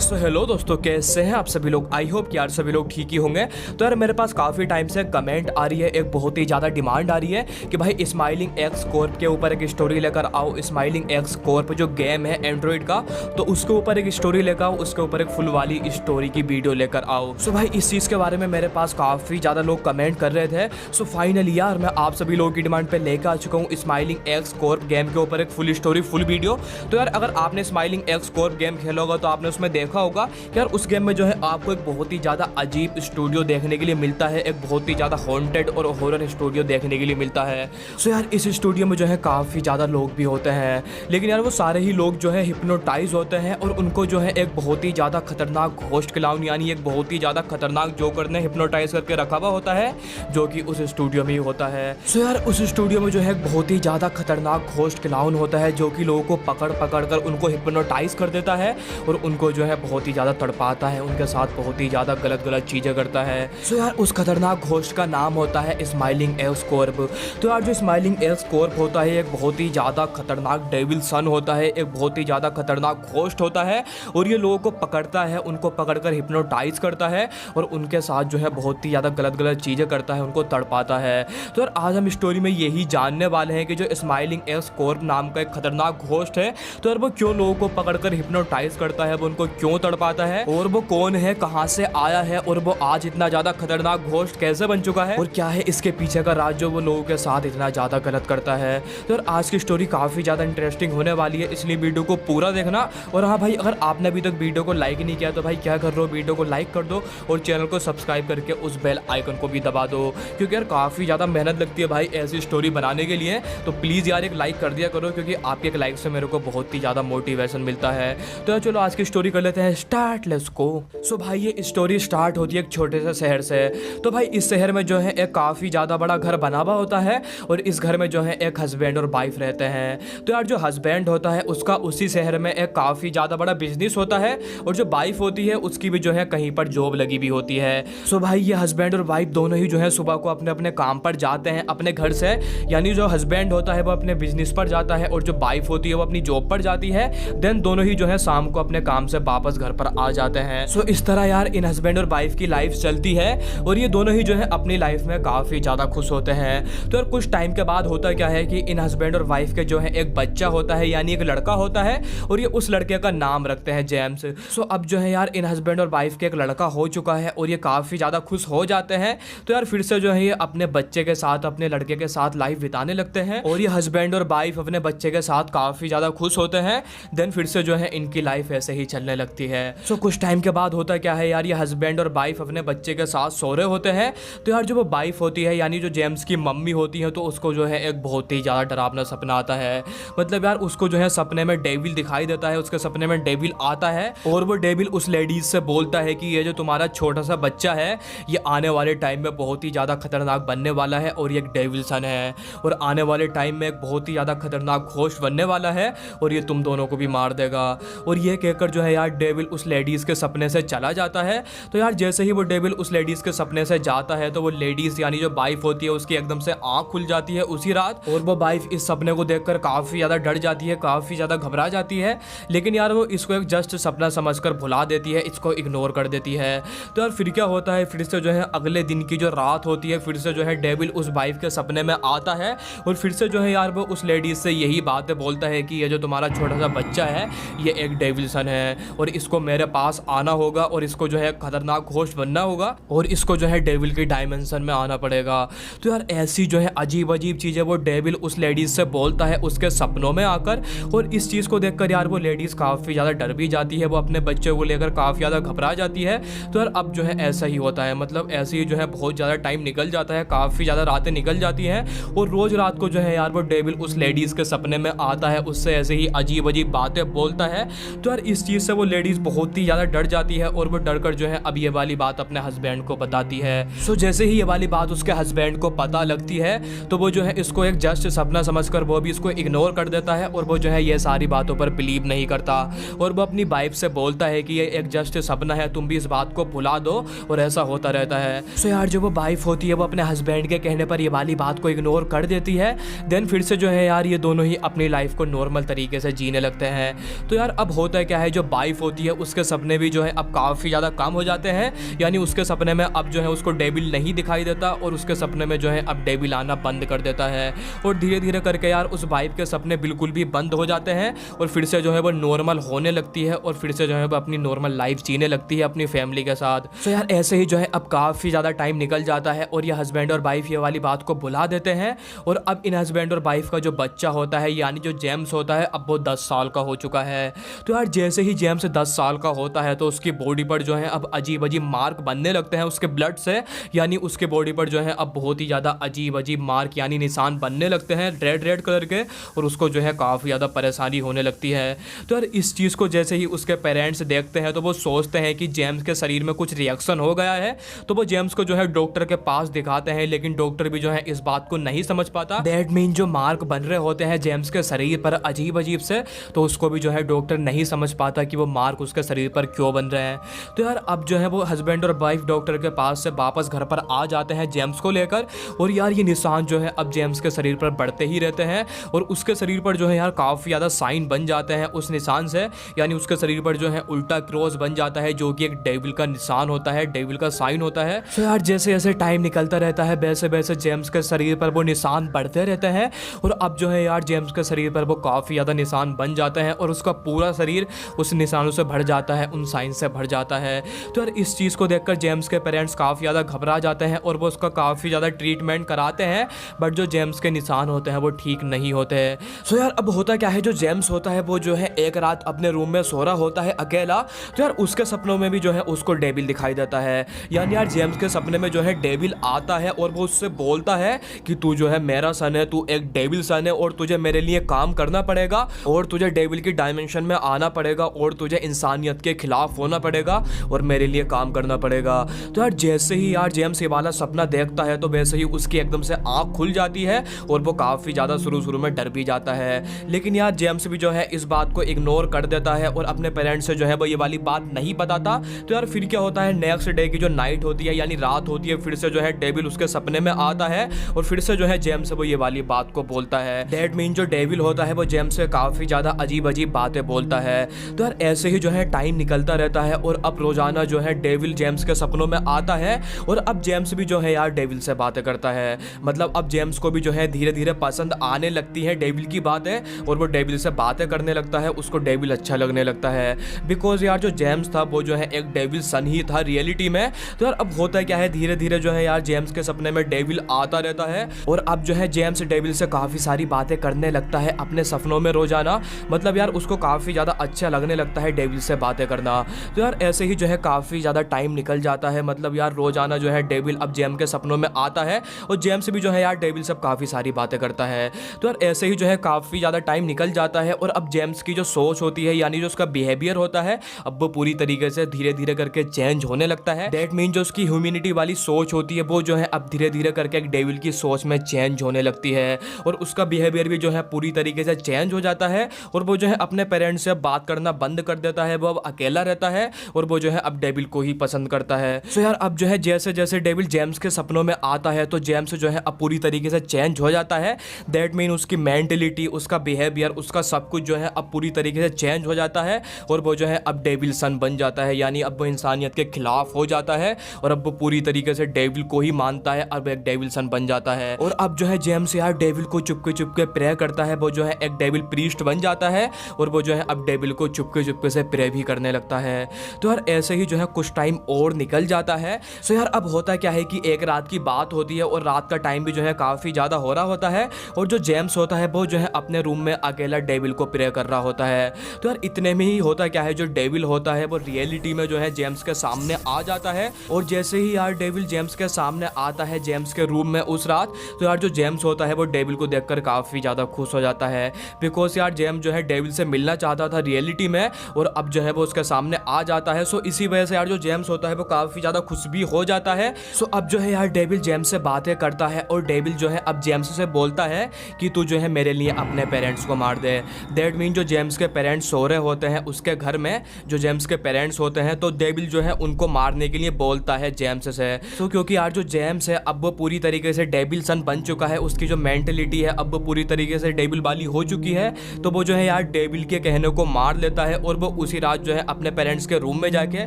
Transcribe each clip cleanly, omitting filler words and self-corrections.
So hello दोस्तों, कैसे हैं आप सभी लोग। आई होप कि यार सभी लोग ठीक ही होंगे। तो यार मेरे पास काफ़ी टाइम से कमेंट आ रही है, एक बहुत ही ज़्यादा डिमांड आ रही है कि भाई स्माइलिंग एक्स कॉर्प के ऊपर एक स्टोरी लेकर आओ। स्माइलिंग एक्स कॉर्प जो गेम है एंड्रॉइड का, तो उसके ऊपर एक स्टोरी लेकर आओ, उसके ऊपर एक फुल वाली स्टोरी की वीडियो लेकर आओ। सो भाई इस चीज़ के बारे में मेरे पास काफ़ी ज़्यादा लोग कमेंट कर रहे थे। सो फाइनली यार मैं आप सभी लोगों की डिमांड पर लेकर आ चुका हूँ स्माइलिंग एक्स कॉर्प गेम के ऊपर एक फुल स्टोरी फुल वीडियो। तो यार अगर आपने स्माइलिंग एक्स कॉर्प गेम खेला होगा तो आपने उसमें देखा होगा कि यार उस गेम में जो है आपको एक बहुत ही ज़्यादा अजीब स्टूडियो देखने के लिए मिलता है, एक बहुत ही ज़्यादा हॉन्टेड और हॉरर स्टूडियो देखने के लिए मिलता है। सो यार इस स्टूडियो में जो है काफ़ी ज़्यादा लोग भी होते हैं, लेकिन यार वो सारे ही लोग जो है हिप्नोटाइज होते हैं और उनको जो है एक बहुत ही ज़्यादा खतरनाक घोस्ट क्लाउन यानी एक बहुत ही ज़्यादा खतरनाक जोकर ने हिप्नोटाइज करके रखा हुआ होता है, जो कि उस स्टूडियो में ही होता है। सो यार उस स्टूडियो में जो है बहुत ही ज़्यादा खतरनाक घोस्ट क्लाउन होता है, जो कि लोगों को पकड़ कर उनको हिप्नोटाइज कर देता है और उनको जो है बहुत ही ज़्यादा तड़पाता है, उनके साथ बहुत ही ज़्यादा गलत चीज़ें करता है। सो यार उस खतरनाक घोस्ट का नाम होता है स्माइलिंग एक्स कॉर्प। तो यार जो स्माइलिंग एक्स कॉर्प होता है एक बहुत ही ज़्यादा खतरनाक डेविल सन होता है, एक बहुत ही ज़्यादा खतरनाक घोस्ट होता है और ये लोगों को पकड़ता है, उनको पकड़कर हिप्नोटाइज करता है और उनके साथ जो है बहुत ही ज़्यादा गलत चीज़ें करता है, उनको तड़पाता है। तो यार आज हम स्टोरी में यही जानने वाले हैं कि जो स्माइलिंग एक्स कॉर्प नाम का एक खतरनाक घोस्ट है, तो यार वो क्यों लोगों को पकड़कर हिप्नोटाइज करता है, वो उनको क्यों तड़पाता है और वो कौन है, कहां से आया है और वो आज इतना ज्यादा खतरनाक घोस्ट कैसे बन चुका है और क्या है इसके पीछे का राज जो वो लोगों के साथ इतना ज्यादा गलत करता है। तो यार आज की स्टोरी काफी ज्यादा इंटरेस्टिंग होने वाली है, इसलिए वीडियो को पूरा देखना। और हाँ भाई, अगर आपने अभी तक वीडियो को लाइक नहीं किया तो भाई क्या कर रहे हो, वीडियो को लाइक कर दो और चैनल को सब्सक्राइब करके उस बेल आइकन को भी दबा दो, क्योंकि यार काफी ज्यादा मेहनत लगती है भाई ऐसी स्टोरी बनाने के लिए। तो प्लीज यार एक लाइक कर दिया करो, क्योंकि आपके एक लाइक से मेरे को बहुत ही ज्यादा मोटिवेशन मिलता है। तो यार चलो आज की स्टोरी कर लेते हैं स्टार्ट, लेट्स गो। सो भाई ये स्टोरी स्टार्ट होती है एक छोटे से शहर से। तो भाई इस शहर में जो है एक काफ़ी ज़्यादा बड़ा घर बना हुआ होता है और इस घर में जो है एक हस्बैंड और वाइफ रहते हैं। तो यार जो हस्बैंड होता है उसका उसी शहर में एक काफ़ी ज़्यादा बड़ा बिजनेस होता है और जो वाइफ होती है उसकी भी जो है कहीं पर जॉब लगी भी होती है। सो भाई ये हस्बैंड और वाइफ दोनों ही जो है सुबह को अपने अपने काम पर जाते हैं अपने घर से, यानी जो हस्बैंड होता है वो अपने बिजनेस पर जाता है और जो वाइफ होती है वो अपनी जॉब पर जाती है। देन दोनों ही जो है शाम को अपने काम से वापस घर पर आ जाते हैं। सो इस तरह यार इन हस्बैंड और वाइफ की लाइफ चलती है और ये दोनों ही जो है अपनी लाइफ में काफी ज्यादा खुश होते हैं। तो यार कुछ टाइम के बाद होता क्या है कि इन हस्बैंड और वाइफ के जो है एक बच्चा होता है, यानी एक लड़का होता है और ये उस लड़के का नाम रखते हैं जेम्स। सो अब जो है यार इन हस्बैंड और वाइफ के एक लड़का हो चुका है और ये काफी ज्यादा खुश हो जाते हैं। तो यार फिर से जो है ये अपने बच्चे के साथ, अपने लड़के के साथ लाइफ बिताने लगते हैं और ये हस्बैंड और वाइफ अपने बच्चे के साथ काफी ज्यादा खुश होते हैं। देन फिर से जो है इनकी लाइफ ऐसे ही चलने लगती है। सो कुछ टाइम के बाद होता क्या है यार, ये हस्बैंड और वाइफ अपने बच्चे के साथ सो रहे होते हैं। तो यार जो वो वाइफ होती है यानी जो जेम्स की मम्मी होती है, तो उसको जो है एक बहुत ही ज़्यादा डरावना सपना आता है। मतलब यार उसको जो है सपने में डेविल दिखाई देता है, उसके सपने में डेविल आता है और वो डेविल उस लेडीज से बोलता है कि ये जो तुम्हारा छोटा सा बच्चा है ये आने वाले टाइम में बहुत ही ज़्यादा खतरनाक बनने वाला है और ये एक डेविल सन है और आने वाले टाइम में एक बहुत ही ज़्यादा खतरनाक घोस्ट बनने वाला है और ये तुम दोनों को भी मार देगा। और ये कहकर जो है यार डेविल उस लेडीज़ के सपने से चला जाता है। तो यार जैसे ही वो डेविल उस लेडीज़ के सपने से जाता है तो वो लेडीज़ यानी जो वाइफ होती है उसकी एकदम से आंख खुल जाती है उसी रात और वो वाइफ इस सपने को देखकर काफ़ी ज़्यादा डर जाती है, काफ़ी ज़्यादा घबरा जाती है। लेकिन यार वो इसको एक जस्ट सपना समझकर भुला देती है, इसको इग्नोर कर देती है। तो यार फिर क्या होता है, फिर से जो है अगले दिन की जो रात होती है फिर से जो है डेविल उस वाइफ के सपने में आता है और फिर से जो है यार वो उस लेडीज़ से यही बातें बोलता है कि ये जो तुम्हारा छोटा सा बच्चा है ये एक डेविल सन है और इसको मेरे पास आना होगा और इसको जो है खतरनाक घोस्ट बनना होगा और इसको जो है डेविल की डायमेंशन में आना पड़ेगा। तो यार ऐसी जो है अजीब चीज़ें वो डेविल उस लेडीज़ से बोलता है उसके सपनों में आकर और इस चीज़ को देखकर यार वो लेडीज़ काफ़ी ज़्यादा डर भी जाती है, वो अपने बच्चे को लेकर काफ़ी ज़्यादा घबरा जाती है। तो यार अब जो है ऐसा ही होता है, मतलब ऐसे ही जो है बहुत ज़्यादा टाइम निकल जाता है, काफ़ी ज़्यादा रातें निकल जाती हैं और रोज़ रात को जो है यार वो डेविल उस लेडीज़ के सपने में आता है, उससे ऐसे ही अजीब बातें बोलता है। तो यार इस चीज़ से वो लेडीज़ बहुत ही ज़्यादा डर जाती है और वो डर कर जो है अब ये वाली बात अपने हस्बैंड को बताती है। सो जैसे ही ये वाली बात उसके हस्बैंड को पता लगती है तो वो जो है इसको एक जस्ट सपना समझकर वो भी इसको इग्नोर कर देता है और वो जो है ये सारी बातों पर बिलीव नहीं करता और वो अपनी वाइफ से बोलता है कि ये एक जस्ट सपना है, तुम भी इस बात को भुला दो और ऐसा होता रहता है। सो यार जो वो वाइफ होती है वो अपने हस्बैंड के कहने पर ये वाली बात को इग्नोर कर देती है। देन फिर से जो है यार ये दोनों ही अपनी लाइफ को नॉर्मल तरीके से जीने लगते हैं। तो यार अब होता है क्या है, जो वाइफ होती होती है उसके सपने भी जो है अब काफ़ी ज़्यादा कम हो जाते हैं, यानी उसके सपने में अब जो है उसको डेविल नहीं दिखाई देता और उसके सपने में जो है अब डेविल आना बंद कर देता है। और धीरे धीरे करके यार उस वाइफ के सपने बिल्कुल भी बंद हो जाते हैं और फिर से जो है वो नॉर्मल होने लगती है और फिर से जो है वो अपनी नॉर्मल लाइफ जीने लगती है अपनी फैमिली के साथ। तो यार ऐसे ही जो है अब काफ़ी ज़्यादा टाइम निकल जाता है और ये हस्बैंड और वाइफ ये वाली बात को भुला देते हैं। और अब इन हस्बैंड और वाइफ का जो बच्चा होता है यानी जो जेम्स होता है अब वो 10 साल का हो चुका है। तो यार जैसे ही जेम्स 10 साल का होता है तो उसकी बॉडी पर जो है अब अजीब अजीब मार्क बनने लगते हैं उसके ब्लड से, यानी उसके बॉडी पर जो है अब बहुत ही ज़्यादा अजीब अजीब मार्क यानी निशान बनने लगते हैं रेड रेड कलर के, और उसको जो है काफ़ी ज़्यादा परेशानी होने लगती है। तो यार इस चीज़ को जैसे ही उसके पेरेंट्स देखते हैं तो वो सोचते हैं कि जेम्स के शरीर में कुछ रिएक्शन हो गया है, तो वो जेम्स को जो है डॉक्टर के पास दिखाते हैं, लेकिन डॉक्टर भी जो है इस बात को नहीं समझ पाता। दैट मीन जो मार्क बन रहे होते हैं जेम्स के शरीर पर अजीब अजीब से, तो उसको भी जो है डॉक्टर नहीं समझ पाता कि वो मार्क उसके शरीर पर क्यों बन रहे हैं। तो यार अब जो है वो हस्बैंड और वाइफ डॉक्टर के पास से वापस घर पर आ जाते हैं जेम्स को लेकर, और यार ये निशान जो है अब जेम्स के शरीर पर बढ़ते ही रहते हैं और उसके शरीर पर जो है यार काफ़ी ज़्यादा साइन बन जाते हैं उस निशान से, यानी उसके शरीर पर जो है उल्टा क्रॉस बन जाता है जो कि एक डेविल का निशान होता है, डेविल का साइन होता है। तो यार जैसे जैसे टाइम निकलता रहता है वैसे वैसे जेम्स के शरीर पर वो निशान बढ़ते रहते हैं और अब जो है यार जेम्स के शरीर पर वो काफ़ी ज़्यादा निशान बन जाते हैं और उसका पूरा शरीर उस निशानों से भर जाता है, उन साइन से भर जाता है। तो यार इस चीज़ को देखकर जेम्स के पेरेंट्स काफ़ी ज़्यादा घबरा जाते हैं और वो उसका काफ़ी ज़्यादा ट्रीटमेंट कराते हैं, बट जो जेम्स के निशान होते हैं वो ठीक नहीं होते हैं। सो यार अब होता क्या है, जो जेम्स होता है वो जो है एक रात अपने रूम में सो रहा होता है अकेला, तो यार उसके सपनों में भी जो है उसको डेविल दिखाई देता है। यानी यार जेम्स के सपने में जो है डेविल आता है और वो उससे बोलता है कि तू जो है मेरा सन है, तू एक डेविल सन है और तुझे मेरे लिए काम करना पड़ेगा और तुझे डेविल की डायमेंशन में आना पड़ेगा और तुझे इंसानियत के खिलाफ होना पड़ेगा और मेरे लिए काम करना पड़ेगा। तो यार जैसे ही यार जेम्स ये वाला सपना देखता है तो वैसे ही उसकी एकदम से आँख खुल जाती है और वो काफ़ी ज़्यादा शुरू में डर भी जाता है, लेकिन यार जेम्स भी जो है इस बात को इग्नोर कर देता है और अपने पेरेंट्स से जो है वो ये वाली बात नहीं बताता। तो यार फिर क्या होता है, नेक्स्ट डे की जो नाइट होती है यानी रात होती है, फिर से जो है डेविल उसके सपने में आता है और फिर से जो है जेम्स से वो ये वाली बात को बोलता है। दैट मीन जो डेविल होता है वो जेम्स से काफ़ी ज़्यादा अजीब अजीब बातें बोलता है। तो यार ऐसे ही जो है टाइम निकलता रहता है और अब रोजाना जो है डेविल जेम्स के सपनों में आता है और अब जेम्स भी जो है यार डेविल से बातें करता है। मतलब अब जेम्स को भी जो है धीरे धीरे पसंद आने लगती है डेविल की बातें और वो डेविल से बातें करने लगता है, उसको डेविल अच्छा लगने लगता है। बिकॉज यार जो जेम्स था वो जो है एक डेविल सन ही था रियलिटी में। तो यार अब होता क्या है, धीरे धीरे जो है यार जेम्स के सपने में डेविल आता रहता है और अब जो है जेम्स डेविल से काफ़ी सारी बातें करने लगता है अपने सपनों में रोजाना। मतलब यार उसको काफ़ी ज़्यादा अच्छा लगने लगता है डेविल से बातें करना। तो यार ऐसे ही जो है काफ़ी ज़्यादा टाइम निकल जाता है। मतलब यार रोजाना जो है डेविल अब जेम्स के सपनों में आता है और जेम्स भी जो है यार डेविल से काफ़ी सारी बातें करता है। तो यार ऐसे ही जो है काफ़ी ज़्यादा टाइम निकल जाता है और अब जेम्स की जो सोच होती है यानी जो उसका बिहेवियर होता है अब वो पूरी तरीके से धीरे धीरे करके चेंज होने लगता है। दैट मीन जो उसकी ह्यूमैनिटी वाली सोच होती है वो जो है अब धीरे धीरे करके एक डेविल की सोच में चेंज होने लगती है और उसका बिहेवियर भी जो है पूरी तरीके से चेंज हो जाता है और वो जो है अपने पेरेंट्स से बात करना बंद कर देता है। वो अब अकेला रहता है और वो जो है अब डेविल को ही पसंद करता है। सो यार अब जो है जैसे जैसे डेविल जेम्स के सपनों में आता है तो जेम्स जो है अब पूरी तरीके से चेंज हो जाता है। दैट मीन उसकी मेंटलिटी, उसका बिहेवियर, उसका सब कुछ जो है अब पूरी तरीके से चेंज हो जाता है और वो जो है अब डेविल सन बन जाता है, यानी अब वो इंसानियत के खिलाफ हो जाता है और अब वो पूरी तरीके से डेविल को ही मानता है, अब एक डेविल सन बन जाता है। और अब जो है जेम्स यार डेविल को चुपके प्रे करता है, वो जो है एक डेविल प्रीस्ट बन जाता है और वो जो है अब डेविल को चुपके से प्रे भी करने लगता है। तो यार ऐसे ही जो है कुछ टाइम और निकल जाता है। सो यार अब होता क्या है कि एक रात की बात होती है और रात का टाइम भी जो है काफ़ी ज़्यादा हो रहा होता है और जो जेम्स होता है वो जो है अपने रूम में अकेला डेविल को प्रे कर रहा होता है। तो यार इतने में ही होता क्या है, जो डेविल होता है वो रियलिटी में जो है जेम्स के सामने आ जाता है और जैसे ही यार डेविल जेम्स के सामने आता है जेम्स के रूम में उस रात, तो यार जो जेम्स होता है वो डेविल को देखकर काफ़ी ज़्यादा खुश हो जाता है। बिकॉज यार जेम्स जो है डेविल से मिलना चाहता था रियलिटी में और अब जो है वो उसके सामने आ जाता है। सो इसी वजह से यार जो जेम्स होता है वो काफ़ी ज़्यादा खुश भी हो जाता है। सो अब जो है यार डेविल जेम्स से बातें करता है और डेविल जो है अब जेम्स से बोलता है कि तू जो है मेरे लिए अपने पेरेंट्स को मार दे। दैट मीन जो जेम्स के पेरेंट्स सो रहे होते हैं उसके घर में, जो जेम्स के पेरेंट्स होते हैं, तो डेविल जो है उनको मारने के लिए बोलता है जेम्स से। तो क्योंकि यार जो जेम्स है अब वो पूरी तरीके से डेविल सन बन चुका है, उसकी जो मेंटलिटी है अब वो पूरी तरीके से डेविल वाली हो चुकी है, तो वो जो है यार डेविल के कहने को मार लेता है और वो उसी रात जो है अपने पेरेंट्स के रूम में जाके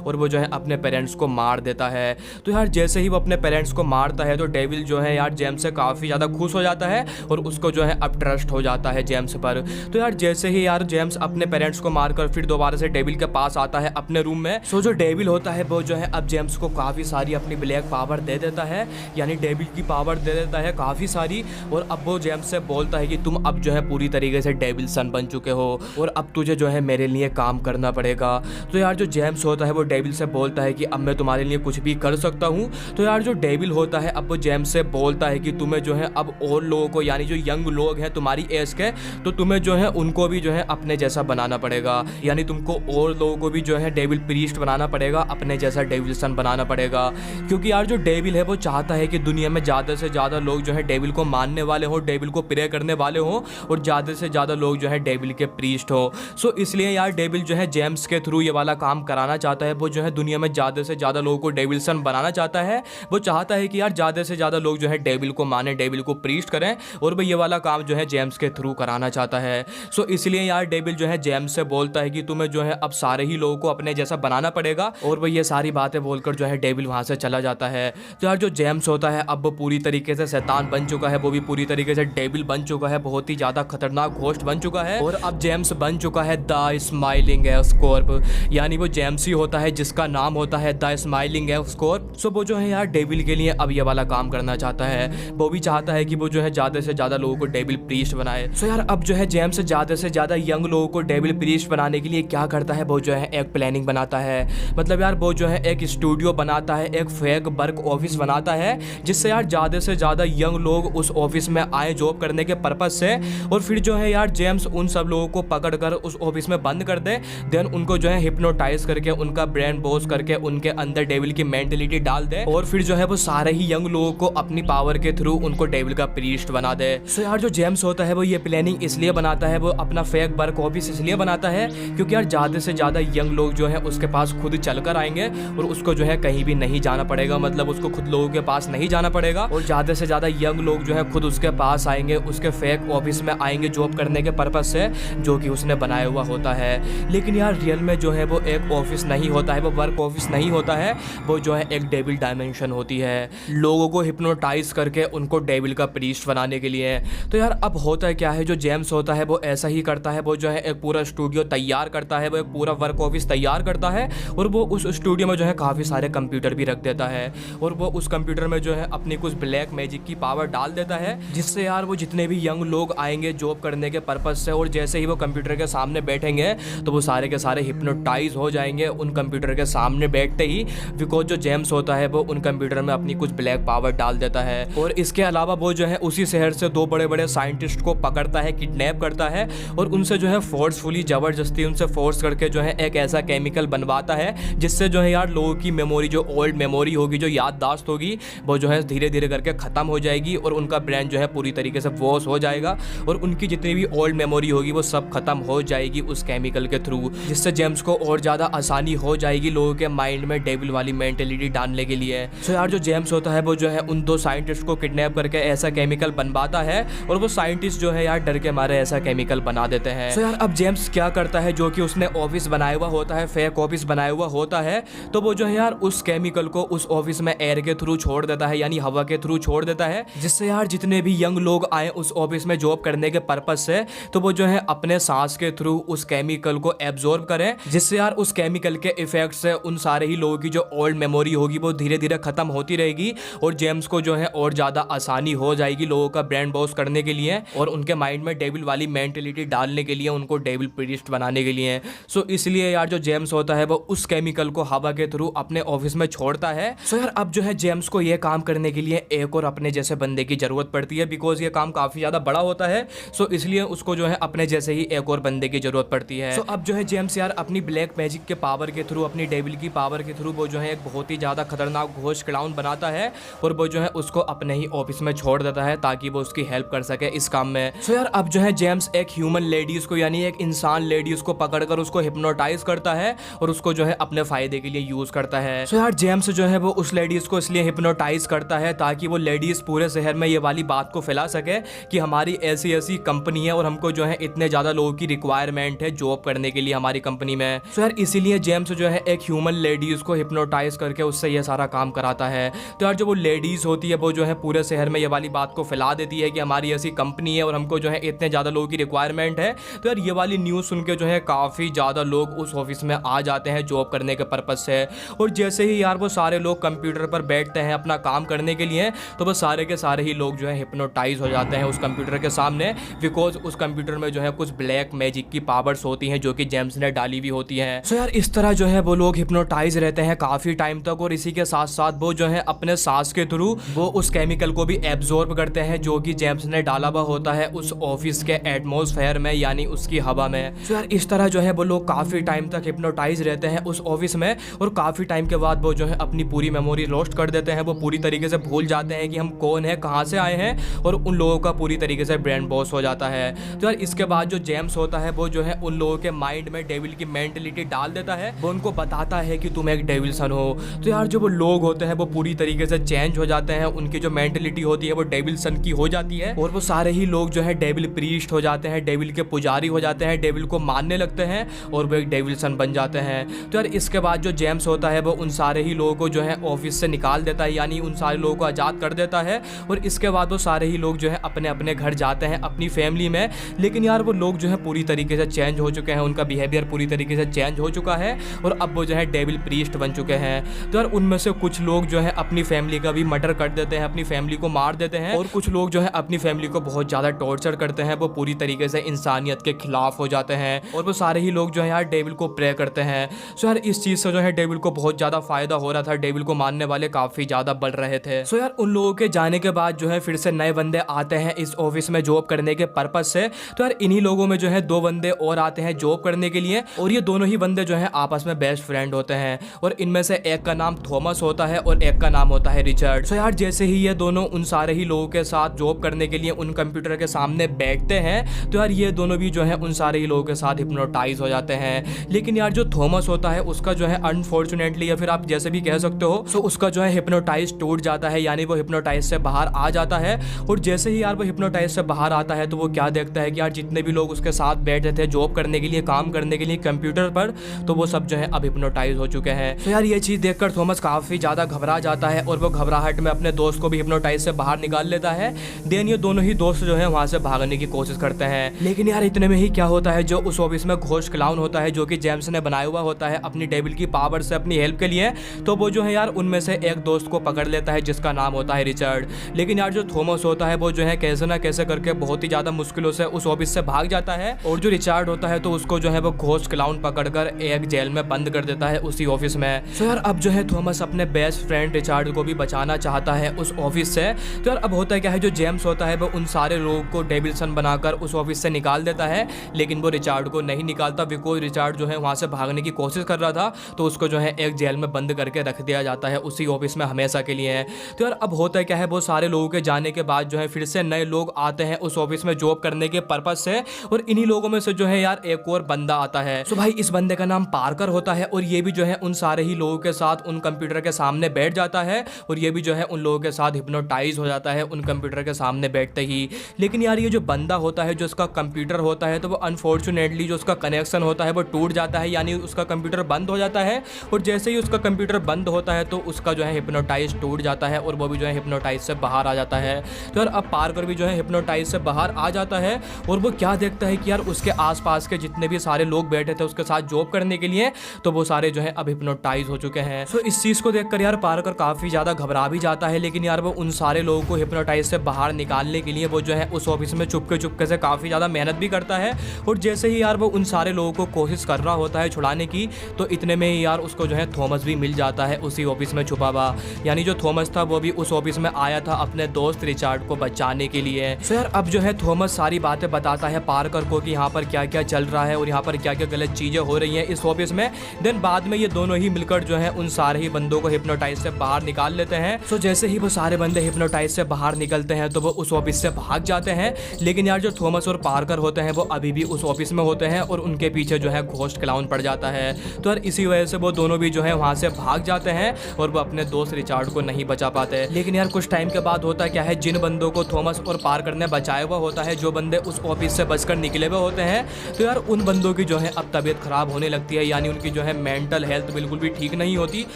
और वो जो है अपने पेरेंट्स को मार देता है। तो यार जैसे ही वो अपने पेरेंट्स को मारता है तो डेविल जो है यार जेम्स से काफ़ी ज़्यादा खुश हो जाता है और उसको जो है अब ट्रस्ट हो जाता है जेम्स पर। तो यार जैसे ही यार जेम्स अपने पेरेंट्स को मारकर फिर दोबारा से डेविल के पास आता है अपने रूम में, सो जो डेविल होता है वो जो है अब जेम्स को काफ़ी सारी अपनी ब्लैक पावर दे देता है, यानी डेविल की पावर दे देता है काफ़ी सारी। और अब वो जेम्स से बोलता है कि तुम अब जो है पूरी तरीके से डेविल सन बन चुके हो और अब तुझे जो है मेरे लिए काम करना पड़ेगा। तो यार जो जेम्स होता है वो डेविल से बोलता है कि अब मैं तुम्हारे लिए कुछ भी कर सकता हूँ। तो यार जो डेविल होता है अब वो जेम्स से बोलता है कि तुम्हें जो है अब और लोगों को, यानी जो यंग लोग हैं तुम्हारी एज के, तो तुम्हें जो है उनको भी जो है अपने जैसा बनाना पड़ेगा, यानी तुमको और लोगों को भी जो है डेविल प्रीस्ट बनाना पड़ेगा, अपने जैसा डेविल सन बनाना पड़ेगा। क्योंकि यार जो डेविल है वो चाहता है कि दुनिया में ज़्यादा से ज़्यादा लोग जो है डेविल को मानने वाले हों, डेविल को प्रे करने वाले हों और ज़्यादा से ज़्यादा लोग जो है डेविल के प्रीस्ट हो। सो इसलिए यार डेविल जो है जेम्स के थ्रू ये वाला काम कराना चाहता है। वो जो है दुनिया में ज़्यादा से ज़्यादा लोगों को डेविल सन बनाना चाहता है। वो चाहता है कि यार ज़्यादा से ज़्यादा लोग जो है डेविल को माने, डेविल को प्रीस्ट करें, और वो ये वाला काम जो है जेम्स के थ्रू कराना चाहता है। सो इसलिए यार डेविल जो है जेम्स से बोलता है कि तुम्हें जो है अब सारे ही लोगों को अपने जैसा बनाना पड़ेगा, और वो ये सारी बातें बोलकर जो है डेविल वहाँ से चला जाता है। तो यार जो जेम्स होता है अब वो पूरी तरीके से शैतान बन चुका है, वो भी पूरी तरीके से डेविल बन चुका है, बहुत ही ज़्यादा खतरनाक घोस्ट बन चुका है। और अब जेम्स बन चुका है द स्माइलिंग एस्कॉर्प, यानी वो जेम्स ही होता है जिसका नाम होता है द स्माइलिंग एस्कॉर्प। सो वो जो है यार डेविल के लिए अब ये वाला काम करना चाहता है। वो भी चाहता है कि वो जो है ज़्यादा से ज़्यादा लोगों को डेविल प्रीस्ट बनाए। सो यार अब जो है जेम्स ज़्यादा से ज़्यादा यंग लोगों को डेविल प्रीस्ट बनाने के लिए क्या करता है, वो जो है एक प्लानिंग बनाता है। मतलब यार वो जो है एक स्टूडियो बनाता है, एक फेक वर्क ऑफिस बनाता है, जिससे यार ज़्यादा से ज़्यादा यंग लोग उस ऑफिस में आए जॉब करने के पर्पज़ से। और फिर जो है यार जेम्स उन सब लोगों को पकड़ कर उस ऑफिस में बंद कर दे, देन उनको जो है हिप्नोटाइज करके उनका ब्रेन वॉश करके उनके अंदर डेविल की मेंटेलिटी डाल दे, और फिर जो है वो सारे ही यंग लोगों को अपनी पावर के थ्रू उनको डेविल का प्रीस्ट बना दे। सो यार जो जेम्स होता है वो ये प्लानिंग इसलिए बनाता है, वो अपना फेक वर्क ऑफिस इसलिए बनाता है क्योंकि यार ज़्यादा से ज़्यादा यंग लोग जो है उसके पास खुद चलकर आएंगे और उसको जो है कहीं भी नहीं जाना पड़ेगा, मतलब उसको खुद लोगों के पास नहीं जाना पड़ेगा, और ज़्यादा से ज़्यादा यंग लोग जो है खुद उसके पास आएंगे, उसके फेक ऑफिस में आएंगे जॉब करने के पर्पज़ से, जो कि उसने बनाया हुआ होता है। लेकिन यार रियल में जो है वो एक ऑफिस नहीं होता है, वो वर्क ऑफिस नहीं होता है, वो जो है एक डेविल डायमेंशन होती है, लोगों को हिप्नोटाइज करके उनको डेविल का प्रीस्ट बनाने के लिए। तो यार अब होता है क्या है, जो जेम्स होता है वो ऐसा ही करता है, वो जो है एक पूरा स्टूडियो तैयार करता है, वो एक पूरा वर्क ऑफिस तैयार करता है, और वो उस स्टूडियो में जो है काफ़ी सारे कंप्यूटर भी रख देता है, और वो उस कंप्यूटर में जो है अपनी कुछ ब्लैक मैजिक की पावर डाल देता है, जिससे यार वो जितने भी यंग लोग आएंगे जॉब करने के पर्पज़ से, और जैसे ही वो कंप्यूटर के सामने बैठेंगे तो वो सारे के सारे हिप्नोटाइज हो जाएंगे उन कंप्यूटर के सामने बैठते ही, बिकॉज जो जेम्स होता है वो उन कंप्यूटर में अपनी कुछ ब्लैक पावर डाल देता है। और इसके अलावा वो जो है उसी शहर से 2 बड़े बड़े साइंटिस्ट को पकड़ता है, किडनैप करता है, और उनसे जो है फोर्सफुली ज़बरदस्ती उनसे फोर्स करके जो है एक ऐसा केमिकल बनवाता है जिससे जो है यार लोगों की मेमोरी, जो ओल्ड मेमोरी होगी, जो याददाश्त होगी, वो जो है धीरे धीरे करके ख़त्म हो जाएगी, और उनका ब्रेन जो है पूरी तरीके से वॉश हो जाएगा, और उनकी जितनी भी ओल्ड मेमोरी होगी वो सब खत्म हो जाएगी उस केमिकल के थ्रू, जिससे जेम्स को और ज़्यादा आसानी हो जाएगी लोगों के माइंड में डेविल वाली मेंटेलिटी डालने के लिए। सो यार जो जेम्स होता है वो जो है उन 2 साइंटिस्ट को किडनैप करके ऐसा केमिकल बनवाता है, और वो साइंटिस्ट जो है यार डर के मारे ऐसा केमिकल बना देते हैं। सो यार अब जेम्स क्या करता है, जो कि उसने ऑफिस बनाया हुआ होता है, फेक ऑफिस बनाया हुआ होता है, तो वो जो है यार उस केमिकल को उस ऑफिस में एयर के थ्रू छोड़ देता है, यानी हवा के थ्रू छोड़ देता है, जिससे यार जितने भी यंग लोग आए उस ऑफिस में जॉब करने के पर्पज से, तो वो जो है अपने सांस के थ्रू उस केमिकल को एब्जॉर्ब करें, जिससे यार उस केमिकल के इफेक्ट से उन सारे ही लोगों की जो ओल्ड मेमोरी होगी वो धीरे धीरे खत्म होती रहेगी, और जेम्स को जो है और ज़्यादा आसानी हो जाएगी लोगों का ब्रेन वॉश करने के लिए, और उनके माइंड में डेविल वाली मेंटेलिटी डालने के लिए, उनको डेविल प्रीस्ट बनाने के लिए। सो इसलिए यार जो जेम्स होता है वो उस केमिकल को हवा के थ्रू अपने ऑफिस में छोड़ता है। सो यार अब जो है जेम्स को ये काम करने के लिए एक और अपने जैसे बंदे की जरूरत पड़ती है, बिकॉज ये काम काफ़ी ज़्यादा बड़ा होता है। सो इसलिए उसको जो है अपने जैसे ही एक और बंदे की जरूरत पड़ती है। सो अब जो है जेम्स यार अपनी ब्लैक मैजिक के पावर के थ्रू, अपनी डेविल की पावर के थ्रू वो जो है एक बहुत ही ज़्यादा खतरनाक घोस्ट क्लाउन बनाता है, और वो जो है उसको अपने ही ऑफिस में छोड़ देता है ताकि वो उसकी हेल्प कर सके इस काम में। सो यार अब जो है जेम्स एक ह्यूमन लेडीज को, यानी एक इंसान लेडीज को पकड़कर उसको हिप्नोटाइज करता है और उसको जो है अपने फायदे के लिए यूज करता है। सो यार जेम्स जो है वो उस लेडीज को इसलिए हिप्नोटाइज करता है ताकि वो लेडीज पूरे शहर में ये वाली बात को फैला सके कि हमारी ऐसी ऐसी कंपनी है और हमको जो है इतने ज़्यादा लोगों की रिक्वायरमेंट है जॉब करने के लिए हमारी कंपनी में। सो यार इसीलिए जेम्स जो है एक ह्यूमन लेडीज को हिप्नोटाइज करके उससे ये सारा काम कराता है। तो यार जो वो लेडीज होती है वो जो है पूरे शहर में ये वाली बात को फैला देती है कि हमारी ऐसी कंपनी है और हमको जो है इतने ज़्यादा लोगों की रिक्वायरमेंट है। तो यार ये वाली न्यूज़ सुन के जो है काफ़ी ज़्यादा लोग उस ऑफिस में आ जाते हैं जॉब करने के पर्पज़ से। और जैसे ही यार वो सारे लोग कंप्यूटर पर बैठते हैं अपना काम करने के लिए, तो वो सारे के सारे ही लोग जो है हिप्नोटाइज हो जाते हैं उस कंप्यूटर के सामने, बिकॉज उस कंप्यूटर में जो है कुछ ब्लैक मैजिक की पावर्स होती हैं जो कि जेम्स ने डाली हुई होती हैं। सो यार इस तरह जो है वो लोग हिप्नोटाइज रहते हैं काफ़ी टाइम तक, और इसी के साथ साथ वो जो है अपने सांस के थ्रू वो उस केमिकल को भी एब्जॉर्ब करते हैं जो कि जेम्स ने डाला हुआ होता है उस ऑफिस के एटमॉस्फेयर में, यानी उसकी हवा में। सो यार इस तरह जो है वो लोग काफ़ी टाइम तक हिप्नोटाइज रहते हैं उस ऑफिस में, और काफ़ी टाइम के बाद वो जो है अपनी पूरी मेमोरी लॉस्ट कर देते हैं। वो पूरी तरीके से भूल जाते हैं कि हम कौन है, कहाँ से आए हैं, और उन लोगों का पूरी तरीके से ब्रेन वॉश हो जाता है। तो यार इसके बाद जो जेम्स होता है वो जो है उन लोगों के माइंड में डेविल की मेंटलिटी डाल देता है। वो उनको बताता है कि तुम एक डेविल सन हो। तो यार जो वो लोग होते हैं वो पूरी तरीके से चेंज हो जाते हैं, उनकी जो मेंटलिटी होती है वो डेविल सन की हो जाती है, और वो सारे ही लोग जो है डेविल प्रीस्ट हो जाते हैं, डेविल के पुजारी हो जाते हैं, डेविल को मानने लगते हैं और वो एक डेविल सन बन जाते हैं। तो यार इसके बाद जो जेम्स होता है वो उन सारे ही लोगों को जो है ऑफिस से निकाल देता है, यानी उन सारे लोगों को आज़ाद कर देता है, और इसके बाद वो सारे ही लोग जो है अपने अपने घर जाते हैं अपनी फैमिली में। लेकिन यार वो लोग जो है पूरी तरीके से चेंज हो चुके हैं, उनका बिहेवियर पूरी तरीके से चेंज हो चुका है, और अब वो जो है डेविल प्रीस्ट बन चुके हैं। तो यार उनमें से कुछ लोग जो है अपनी फैमिली का भी मर्डर कर देते हैं, अपनी फैमिली को मार देते हैं, और कुछ लोग जो है अपनी फैमिली को बहुत ज़्यादा टॉर्चर करते हैं, वो पूरी तरीके से इंसानियत के खिलाफ हो जाते हैं, और वो सारे ही लोग जो है यार डेविल को प्रे करते हैं। सो यार इस चीज़ से जो है डेविल को बहुत ज़्यादा फायदा हो रहा था, डेविल को मानने वाले काफ़ी ज़्यादा बढ़ रहे थे। सो यार उन लोगों के जाने के बाद जो है फिर से नए बंदे आते हैं इस ऑफिस में जॉब करने के पर्पज से। तो यार इन्हीं लोगों में जो है 2 बंदे और आते हैं जॉब करने के लिए, और ये दोनों ही बंदे जो है आपस में बेस्ट फ्रेंड होते हैं, और इनमें से एक का नाम थॉमस होता है और एक का नाम होता है रिचर्ड। सो यार जैसे ही ये दोनों उन सारे ही लोगों के साथ जॉब करने के लिए उन कंप्यूटर के सामने बैठते हैं, तो यार ये दोनों भी जो है उन सारे ही लोगों के साथ हिप्नोटाइज हो जाते हैं। लेकिन यार जो थॉमस होता है उसका जो है अनफॉर्चुनेटली, या फिर आप जैसे भी कह सकते हो, सो उसका जो है हिप्नोटाइज टूट जाता है, यानी वो हिप्नोटाइज से बाहर आ जाता है। और जैसे ही यार वो हिप्नोटाइज से बाहर आता है तो वो क्या देखता है कि यार जितने भी लोग उसके साथ बैठे थे जॉब करने के लिए, काम करने के लिए कंप्यूटर पर, तो वो सब जो है अब हिप्नोटाइज हो चुके हैं। तो यार ये चीज़ देखकर थॉमस काफ़ी ज़्यादा घबरा जाता है, और वो घबराहट में अपने दोस्त को भी हिप्नोटाइज से बाहर निकाल लेता है। देन ये दोनों ही दोस्त जो है वहाँ से भागने की कोशिश करते हैं। लेकिन यार इतने में ही क्या होता है, जो उस ऑफिस में घोस्ट क्लाउन होता है जो कि जेम्स ने बनाया हुआ होता है अपनी डेविल की पावर से अपनी हेल्प के लिए, तो वो जो है यार उनमें से एक दोस्त को पकड़ लेता है जिसका नाम होता है रिचर्ड। लेकिन यार जो थॉमस होता है वो जो है कैसे ना कैसे करके बहुत ही ज़्यादा मुश्किलों से उस ऑफिस से भाग जाता है, और जो रिचर्ड होता है तो उसको जो है वो घोस्ट क्लाउन पकड़कर एक जेल में बंद कर देता है उसी ऑफिस में। सो यार अब जो है थॉमस अपने बेस्ट फ्रेंड रिचर्ड को भी बचाना चाहता है उस ऑफिस से। तो यार अब होता है क्या है, जो जेम्स होता है वो उन सारे लोगों को डेविल सन बनाकर उस ऑफिस से निकाल देता है, लेकिन वो रिचर्ड को नहीं निकालता, बिकॉज रिचर्ड जो है वहाँ से भागने की कोशिश कर रहा था, तो उसको जो है एक जेल में बंद करके रख दिया जाता है उसी ऑफिस में हमेशा के लिए। तो यार अब होता है क्या है, वो सारे लोगों के जाने के बाद जो है फिर से नए लोग आते हैं उस ऑफिस में जॉब करने के पर्पज से, और इन्हीं लोगों में से जो है यार एक और बंदा आता है। सो भाई इस बंदे का नाम पार्कर होता है, और ये भी जो है उन सारे ही लोगों के साथ उन कंप्यूटर के सामने बैठ जाता है, और ये भी जो है उन लोगों के साथ हिप्नोटाइज हो जाता है उन कंप्यूटर के सामने बैठते ही। लेकिन यार ये जो बंदा होता है जो उसका कंप्यूटर होता है, तो वो अनफॉर्चुनेटली जो उसका कनेक्शन होता है वो टूट जाता है, यानी उसका कंप्यूटर बंद हो जाता है, और जैसे ही उसका कंप्यूटर बंद होता है तो उसका जो है हिप्नोटाइज टूट जाता है, और वो भी जो है हिप्नोटाइज से बाहर आ जाता है। तो यार अब पार्कर भी जो है हिप्नोटाइज से बाहर आ जाता है, और वो क्या देखता है कि यार उसके आसपास के जितने भी सारे लोग बैठे थे उसके साथ जॉब करने के लिए, तो वो सारे जो है अब हिप्नोटाइज हो चुके हैं। सो इस चीज़ को देखकर यार पार्कर काफ़ी ज़्यादा घबरा भी जाता है, लेकिन यार वो उन सारे लोगों को हिप्नोटाइज से बाहर निकालने के लिए वो जो है उस ऑफिस में चुपके से काफ़ी ज़्यादा मेहनत भी करता है। और जैसे ही यार वो उन सारे लोगों को कोशिश कर रहा होता है छुड़ाने की, तो इतने में ही यार उसको जो है थॉमस भी मिल जाता है उसी ऑफिस में छुपा हुआ, यानी जो थॉमस था वो भी उस ऑफिस में आया था अपने दोस्त रिचर्ड को बचाने के लिए। सो यार अब जो है थॉमस सारी बातें बताता है पार्कर को कि यहाँ पर क्या क्या चल रहा है और यहाँ पर क्या क्या गलत चीज़ें हो रही हैं इस ऑफिस में। देन बाद में ये दोनों ही मिलकर जो है उन सारे ही बंदों को हिप्नोटाइज से बाहर निकाल लेते हैं। सो जैसे ही वो सारे बंदे हिप्नोटाइज से बाहर निकलते हैं तो वो उस ऑफिस से भाग जाते हैं, लेकिन यार जो थॉमस और पार्कर होते हैं वो अभी भी उस ऑफिस में होते हैं और उनके पीछे जो है घोस्ट क्लाउन पड़ जाता है। तो यार इसी वजह से वो दोनों भी जो है वहाँ से भाग जाते हैं और वो अपने दोस्त रिचर्ड को नहीं बचा पाते। लेकिन यार कुछ टाइम के बाद होता क्या है, जिन बंदों को थॉमस और पार्कर ने बचाया हुआ होता है, जो बंदे उस ऑफिस से बचकर निकले हुए होते हैं, तो यार उन बंदों की जो है अब तबीयत खराब होने लगती है, यानी उनकी जो है मेंटल हेल्थ बिल्कुल भी ठीक नहीं होती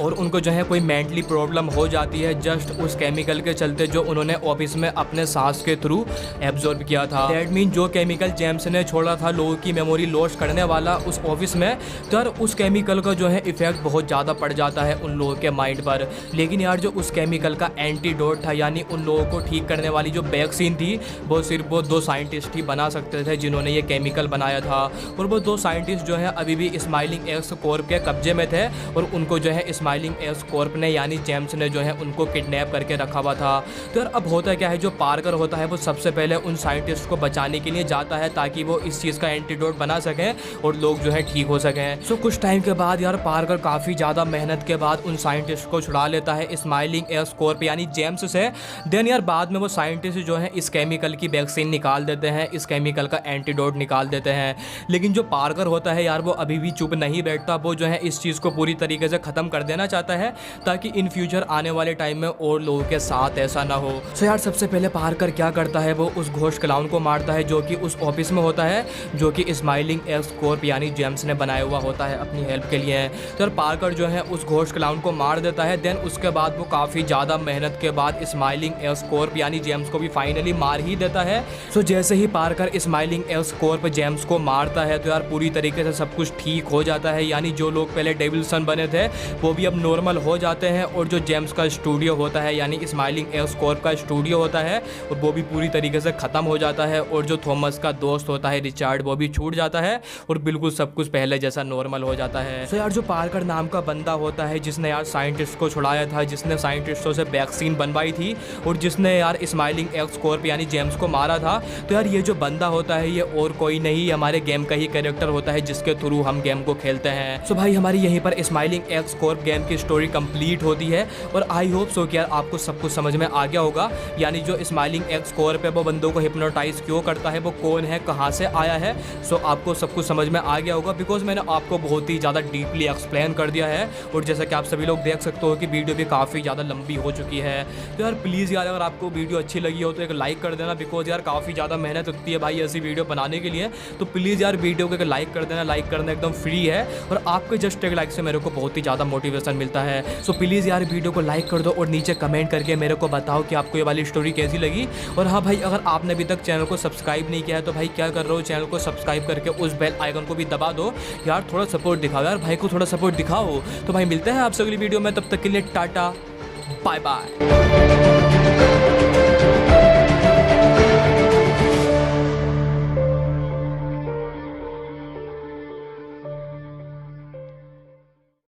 और उनको जो है कोई मेंटली प्रॉब्लम हो जाती है जस्ट उस केमिकल के चलते जो उन्होंने ऑफिस में अपने सांस के थ्रू एब्जॉर्ब किया था। दैट मीन जो केमिकल जेम्स ने छोड़ा था लोगों की मेमोरी लॉस करने वाला उस ऑफिस में, तो यार उस केमिकल का जो है इफेक्ट बहुत ज़्यादा पड़ जाता है उन लोगों के माइंड पर। लेकिन यार जो उस केमिकल का एंटीडोट था, यानी उन लोगों को ठीक करने वाली जो वैक्सीन थी, वो सिर्फ वो 2 साइंटिस्ट ही बना सकते थे जिन्होंने ये केमिकल बनाया था। और वो 2 साइंटिस्ट जो है अभी भी स्माइलिंग एक्स कॉर्प के कब्जे में थे और उनको जो है स्माइलिंग एक्स कॉर्प ने यानी जेम्स ने जो है उनको किडनैप करके रखा हुआ था। तो यार अब होता क्या है, जो पार्कर होता है वो सबसे पहले उन साइंटिस्ट को बचाने के लिए जाता है ताकि वो इस चीज़ का एंटीडोट बना सकें और लोग जो है ठीक हो सकें। सो कुछ टाइम के बाद यार पार्कर काफ़ी ज़्यादा मेहनत के बाद उन साइंटिस्ट को छुड़ा लेता है स्माइलिंग एक्स कॉर्प यानी जेम्स से। देन यार बाद में वो साइंटिस्ट जो है इस केमिकल की वैक्सीन निकाल देते हैं, इस केमिकल का एंटीडोट निकाल देते हैं। लेकिन जो पार्कर होता है यार वो अभी भी चुप नहीं बैठता, वो जो है इस चीज़ को पूरी तरीके से ख़त्म कर देना चाहता है ताकि इन फ्यूचर आने वाले टाइम में और लोगों के साथ ऐसा ना हो। सो यार सबसे पहले पार्कर क्या करता है, वो उस घोस्ट क्लाउन को मारता है जो कि उस ऑफिस में होता है, जो कि स्माइलिंग एक्स कॉर्प यानी जेम्स ने बनाया हुआ होता है अपनी हेल्प के लिए। तो यार पार्कर जो है उस घोस्ट क्लाउन को मार देता है। देन उसके बाद वो काफ़ी ज़्यादा मेहनत के बाद स्माइलिंग एक्स कॉर्प यानी जेम्स को भी फाइनली मार ही देता है। सो जैसे ही Parker smiling X corp James को मारता है तो यार पूरी तरीके से सब कुछ ठीक हो जाता है, यानी जो लोग पहले डेविल सन बने थे वो भी अब नॉर्मल हो जाते हैं और जो जेम्स का स्टूडियो होता है यानी स्माइलिंग एक्स कॉर्प का स्टूडियो होता है और वो भी पूरी तरीके से ख़त्म हो जाता है और जो थॉमस का दोस्त होता है रिचार्ड वो भी छूट जाता है और बिल्कुल सब कुछ पहले जैसा नॉर्मल हो जाता है। तो यार जो पार्कर नाम का बंदा होता है जिसने यार साइंटिस्ट को छुड़ाया था, जिसने साइंटिस्टों से वैक्सीन बनवाई थी और जिसने यार स्माइलिंग एक्स कॉर्प यानी जेम्स को मारा था, तो यार ये जो बंदा होता है ये और कोई नहीं हमारे गेम का ही कैरेक्टर होता है जिसके थ्रू हम गेम को खेलते हैं। सो भाई हमारी यहीं पर स्माइलिंग एक्स कॉर्प गेम की स्टोरी कंप्लीट होती है और आई होप सो कि यार आपको सब कुछ समझ में आ गया होगा, यानी जो स्माइलिंग एक्स कॉर्प है वो बंदों को हिप्नोटाइज क्यों करता है, वो कौन है, कहाँ से आया है। सो आपको सब कुछ समझ में आ गया होगा बिकॉज मैंने आपको बहुत ही ज़्यादा डीपली एक्सप्लेन कर दिया है और जैसा कि आप सभी लोग देख सकते हो कि वीडियो भी काफ़ी ज़्यादा लंबी हो चुकी है। तो यार प्लीज़ यार अगर आपको वीडियो अच्छी लगी हो तो एक लाइक कर देना बिकॉज यार काफ़ी ज़्यादा मेहनत लगती है भाई ऐसी वीडियो बनाने के लिए। तो प्लीज़ यार वीडियो को एक लाइक कर देना, लाइक करना एकदम फ्री है और आपके जस्ट एक लाइक से मेरे को बहुत ही ज़्यादा मोटिवेशन मिलता है। सो प्लीज़ यार वीडियो को लाइक कर दो और नीचे कमेंट करके मेरे को बताओ कि आपको ये वाली स्टोरी कैसी लगी। और हाँ भाई अगर आपने अभी तक चैनल को सब्सक्राइब नहीं किया है तो भाई क्या कर रहे हो, चैनल को सब्सक्राइब करके उस बेल आइकन को भी दबा दो यार, थोड़ा सपोर्ट दिखाओ यार, भाई को थोड़ा सपोर्ट दिखाओ। तो भाई मिलते हैं आपसे अगली वीडियो में, तब तक के लिए टाटा बाय बाय।